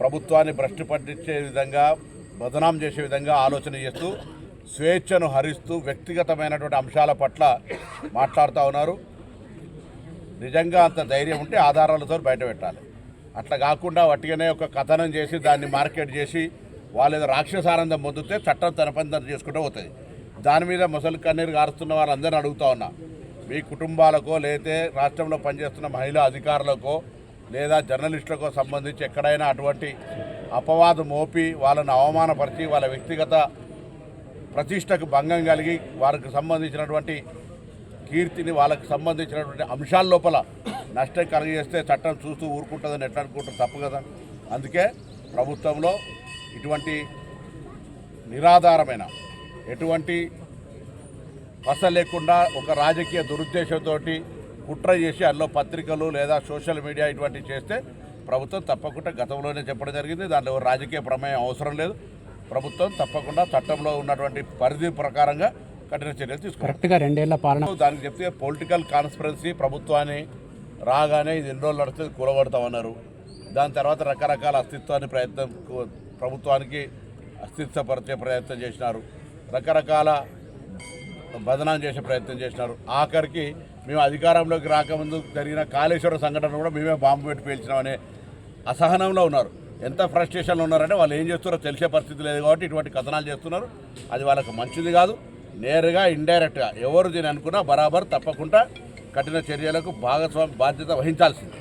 ప్రభుత్వాన్ని భ్రష్టు పట్టించే విధంగా బదనాం చేసే విధంగా ఆలోచన చేస్తూ స్వేచ్ఛను హరిస్తూ వ్యక్తిగతమైనటువంటి అంశాల పట్ల మాట్లాడుతూ ఉన్నారు. నిజంగా అంత ధైర్యం ఉంటే ఆధారాలతో బయట పెట్టాలి. అట్లా కాకుండా వట్టిగానే ఒక కథనం చేసి దాన్ని మార్కెట్ చేసి వాళ్ళు ఏదో రాక్షసానందం పొందితే చట్టం తన పని తను చేసుకుంటూ పోతుంది. దాని మీద ముసలి కన్నీరు గారుస్తున్న వాళ్ళందరినీ అడుగుతూ ఉన్నా, మీ కుటుంబాలకో లేతే రాష్ట్రంలో పనిచేస్తున్న మహిళా అధికారులకో లేదా జర్నలిస్టులకో సంబంధించి ఎక్కడైనా అటువంటి అపవాదు మోపి వాళ్ళని అవమానపరిచి వాళ్ళ వ్యక్తిగత ప్రతిష్టకు భంగం కలిగి వారికి సంబంధించినటువంటి కీర్తిని వాళ్ళకి సంబంధించినటువంటి అంశాల లోపల నష్టం కలిగజేస్తే చట్టం చూస్తూ ఊరుకుంటుందని ఎట్లా అనుకుంటారు? తప్పు కదా. అందుకే ప్రభుత్వంలో ఇటువంటి నిరాధారమైన ఎటువంటి పస లేకుండా ఒక రాజకీయ దురుద్దేశంతో కుట్ర చేసి అందులో పత్రికలు లేదా సోషల్ మీడియా ఇటువంటివి చేస్తే ప్రభుత్వం తప్పకుండా గతంలోనే చెప్పడం జరిగింది. దాంట్లో రాజకీయ ప్రమేయం అవసరం లేదు. ప్రభుత్వం తప్పకుండా చట్టంలో ఉన్నటువంటి పరిధి ప్రకారంగా కఠిన చర్యలు తీసుకుంటారు. కరెక్ట్గా 2 ఏళ్ల పాలన దానికి చెప్తే పొలిటికల్ కాన్స్పిరెన్సీ ప్రభుత్వాన్ని రాగానే ఇది ఎన్ని రోజులు నడుస్తుంది కూలగొడతామన్నారు. దాని తర్వాత రకరకాల అస్తిత్వాన్ని ప్రభుత్వానికి అస్తిత్వపరిచే ప్రయత్నం చేసినారు. రకరకాల బదనాం చేసే ప్రయత్నం చేసినారు. ఆఖరికి మేము అధికారంలోకి రాకముందు జరిగిన కాళేశ్వరం సంఘటన కూడా మేమే బాంబు పెట్టి పేల్చినామనే అసహనంలో ఉన్నారు. ఎంత ఫ్రస్ట్రేషన్లో ఉన్నారంటే వాళ్ళు ఏం చేస్తున్నారో తెలిసే పరిస్థితి లేదు కాబట్టి ఇటువంటి కథనాలు చేస్తున్నారు. అది వాళ్ళకి మంచిది కాదు. నేరుగా ఇండైరెక్ట్గా ఎవరు దీని అనుకున్నా బరాబర్ తప్పకుండా కఠిన చర్యలకు బాధ్యత వహించాల్సింది.